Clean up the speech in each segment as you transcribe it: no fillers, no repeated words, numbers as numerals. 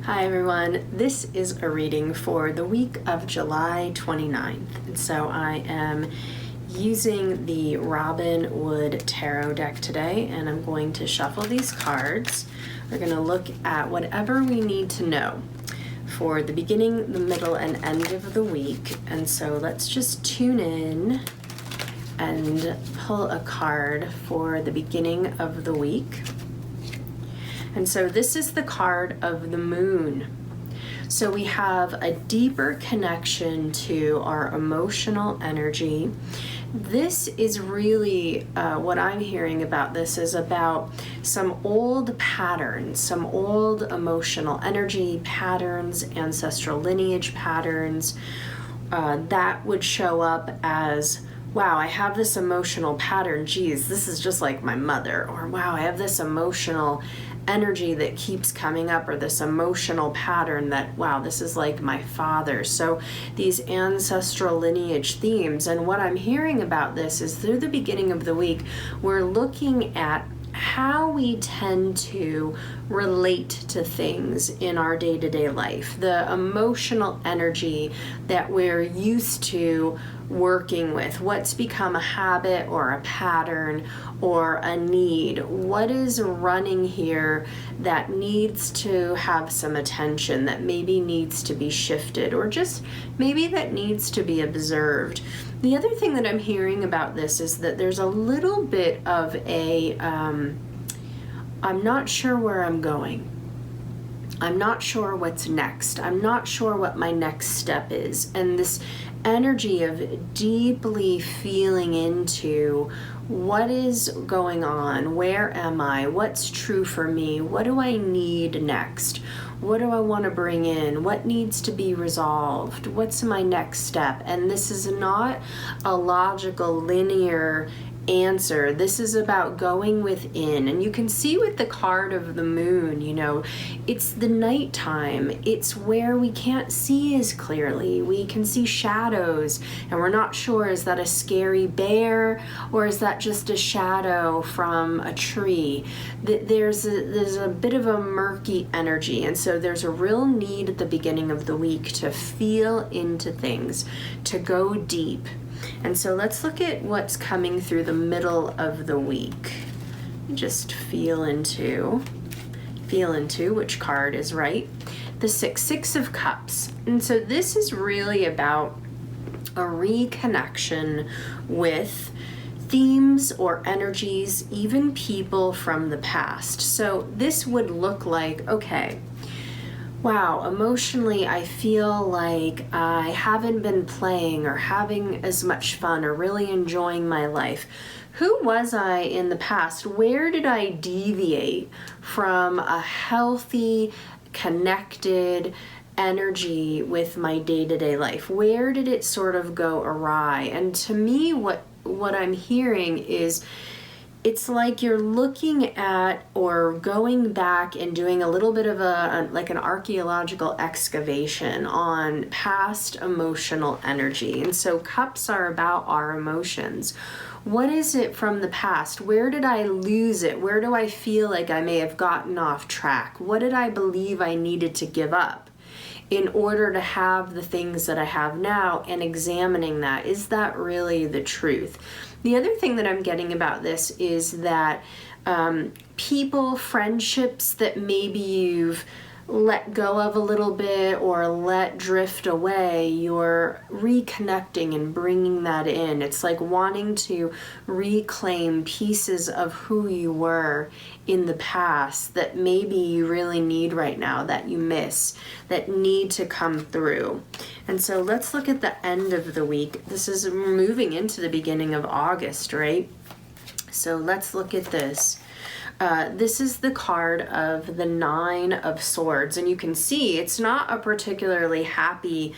Hi everyone, this is a reading for the week of July 29th. And so I am using the Robin Wood Tarot deck today, and I'm going to shuffle these cards. We're going to look at whatever we need to know for the beginning, the middle, and end of the week. And so let's just tune in and pull a card for the beginning of the week. And so this is the card of the moon. So we have a deeper connection to our emotional energy. This is really what I'm hearing about this is about some old patterns, some old emotional energy patterns, ancestral lineage patterns that would show up as, wow, I have this emotional pattern. Geez, this is just like my mother. Or wow, I have this emotional energy that keeps coming up, or this emotional pattern that, wow, this is like my father. So these ancestral lineage themes, and what I'm hearing about this is through the beginning of the week, we're looking at how we tend to relate to things in our day-to-day life, the emotional energy that we're used to working with, what's become a habit or a pattern or a need, what is running here that needs to have some attention, that maybe needs to be shifted, or just maybe that needs to be observed. The other thing that I'm hearing about this is that there's a little bit of a, I'm not sure where I'm going. I'm not sure what's next. I'm not sure what my next step is. And this energy of deeply feeling into what is going on, where am I, what's true for me, what do I need next, what do I want to bring in, what needs to be resolved, what's my next step. And this is not a logical, linear answer. This is about going within. And you can see with the card of the moon, you know, it's the nighttime. It's where we can't see as clearly. We can see shadows, and we're not sure, is that a scary bear or is that just a shadow from a tree? There's a bit of a murky energy, and so there's a real need at the beginning of the week to feel into things, to go deep. And so let's look at what's coming through the middle of the week. Just feel into which card is right. The Six of Cups. And so this is really about a reconnection with themes or energies, even people from the past. So this would look like, okay, wow, emotionally, I feel like I haven't been playing or having as much fun or really enjoying my life. Who was I in the past? Where did I deviate from a healthy, connected energy with my day-to-day life? Where did it sort of go awry? And to me, what I'm hearing is, it's like you're looking at or going back and doing a little bit of like an archaeological excavation on past emotional energy. And so cups are about our emotions. What is it from the past? Where did I lose it? Where do I feel like I may have gotten off track? What did I believe I needed to give up in order to have the things that I have now? And examining that, is that really the truth? The other thing that I'm getting about this is that people, friendships that maybe you've let go of a little bit or let drift away, you're reconnecting and bringing that in. It's like wanting to reclaim pieces of who you were in the past that maybe you really need right now, that you miss, that need to come through. And so let's look at the end of the week. This is moving into the beginning of August, right? So let's look at this. This is the card of the Nine of Swords, and you can see it's not a particularly happy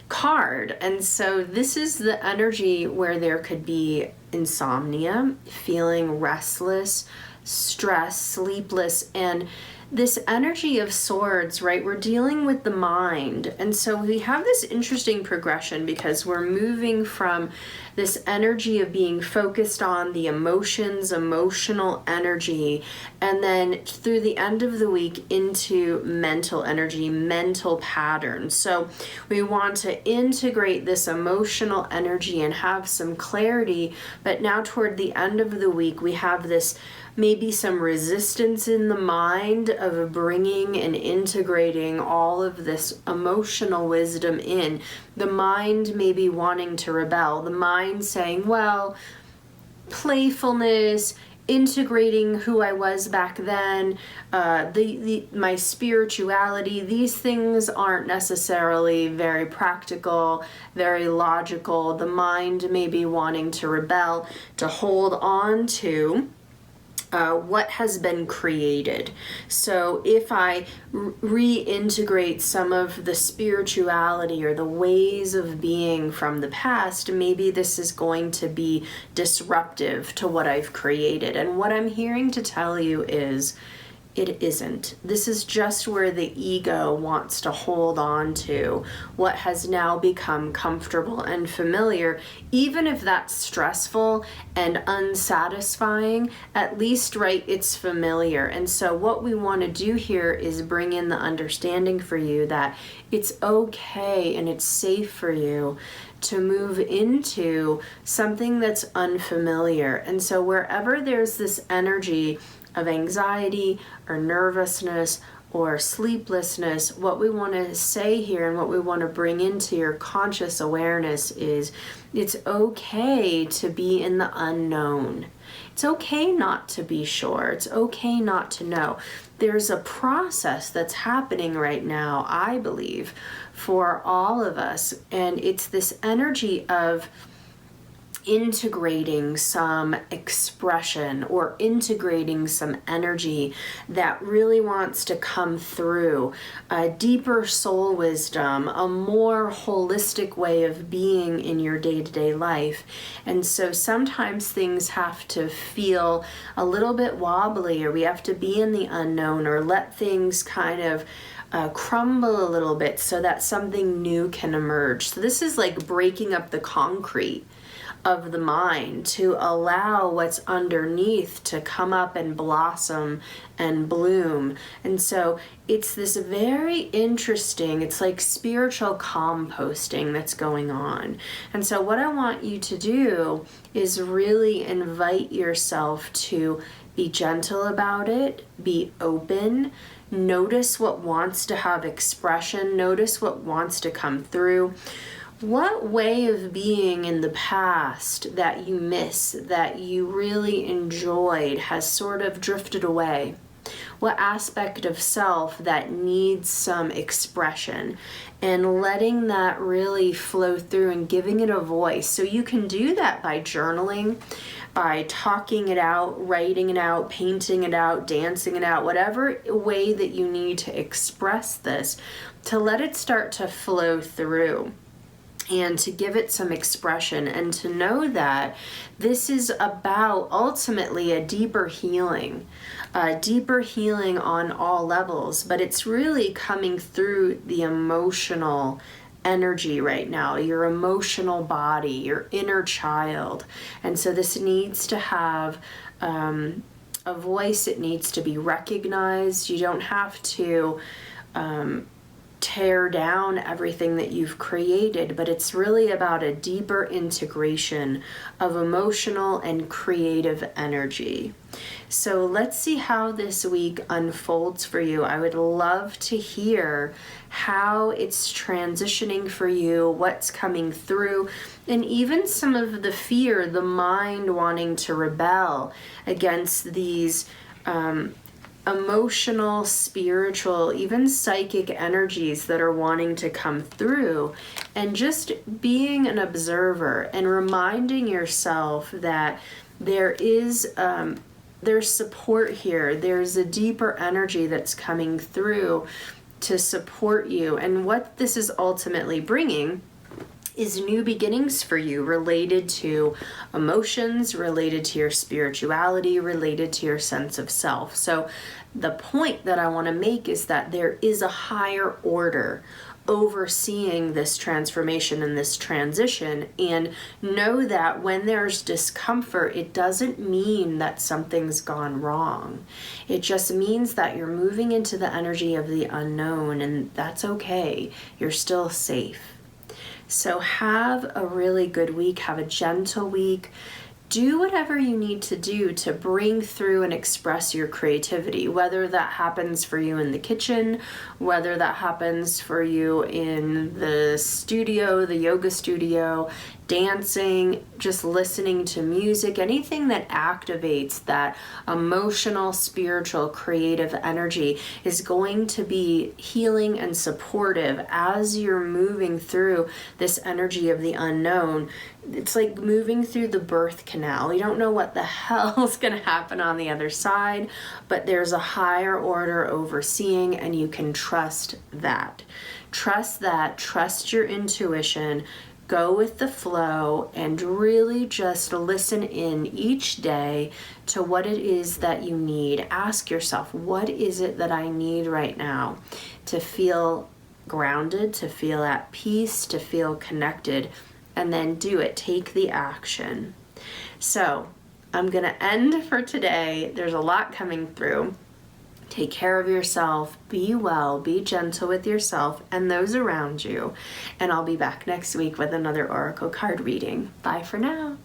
card. And so this is the energy where there could be insomnia, feeling restless, stress, sleepless, and this energy of swords, right? We're dealing with the mind. And so we have this interesting progression because we're moving from this energy of being focused on the emotions, emotional energy, and then through the end of the week into mental energy, mental patterns. So we want to integrate this emotional energy and have some clarity, but now toward the end of the week, we have this maybe some resistance in the mind of bringing and integrating all of this emotional wisdom in. The mind maybe wanting to rebel, the mind saying, well, playfulness, integrating who I was back then, my spirituality, these things aren't necessarily very practical, very logical. The mind may be wanting to rebel, to hold on to what has been created. So if I reintegrate some of the spirituality or the ways of being from the past, maybe this is going to be disruptive to what I've created. And what I'm hearing to tell you is, it isn't. This is just where the ego wants to hold on to what has now become comfortable and familiar. Even if that's stressful and unsatisfying, at least, right, it's familiar. And so what we want to do here is bring in the understanding for you that it's okay and it's safe for you to move into something that's unfamiliar. And so wherever there's this energy of anxiety or nervousness or sleeplessness, what we want to say here and what we want to bring into your conscious awareness is it's okay to be in the unknown. It's okay not to be sure. It's okay not to know. There's a process that's happening right now, I believe, for all of us, and it's this energy of integrating some expression or integrating some energy that really wants to come through, a deeper soul wisdom, a more holistic way of being in your day-to-day life. And so sometimes things have to feel a little bit wobbly, or we have to be in the unknown, or let things kind of crumble a little bit so that something new can emerge. So this is like breaking up the concrete of the mind to allow what's underneath to come up and blossom and bloom. And so it's this very interesting, it's like spiritual composting that's going on. And so what I want you to do is really invite yourself to be gentle about it, be open, notice what wants to have expression, notice what wants to come through. What way of being in the past that you miss, that you really enjoyed, has sort of drifted away? What aspect of self that needs some expression? And letting that really flow through and giving it a voice. So you can do that by journaling, by talking it out, writing it out, painting it out, dancing it out, whatever way that you need to express this, to let it start to flow through and to give it some expression, and to know that this is about ultimately a deeper healing on all levels, but it's really coming through the emotional energy right now, your emotional body, your inner child. And so this needs to have a voice, it needs to be recognized. You don't have to tear down everything that you've created, but it's really about a deeper integration of emotional and creative energy. So let's see how this week unfolds for you. I would love to hear how it's transitioning for you, what's coming through, and even some of the fear, the mind wanting to rebel against these emotional, spiritual, even psychic energies that are wanting to come through, and just being an observer and reminding yourself that there is there's support here. There's a deeper energy that's coming through to support you. And what this is ultimately bringing is new beginnings for you related to emotions, related to your spirituality, related to your sense of self. So the point that I want to make is that there is a higher order overseeing this transformation and this transition, and know that when there's discomfort, it doesn't mean that something's gone wrong. It just means that you're moving into the energy of the unknown, and that's okay. You're still safe. So have a really good week. Have a gentle week. Do whatever you need to do to bring through and express your creativity, whether that happens for you in the kitchen, whether that happens for you in the studio, the yoga studio, dancing, just listening to music, anything that activates that emotional, spiritual, creative energy is going to be healing and supportive as you're moving through this energy of the unknown. It's like moving through the birth canal. You don't know what the hell is going to happen on the other side, but there's a higher order overseeing, and you can trust that. Trust your intuition. Go with the flow and really just listen in each day to what it is that you need. Ask yourself, what is it that I need right now to feel grounded, to feel at peace, to feel connected, and then do it. Take the action. So I'm going to end for today. There's a lot coming through. Take care of yourself, be well, be gentle with yourself and those around you. And I'll be back next week with another Oracle card reading. Bye for now.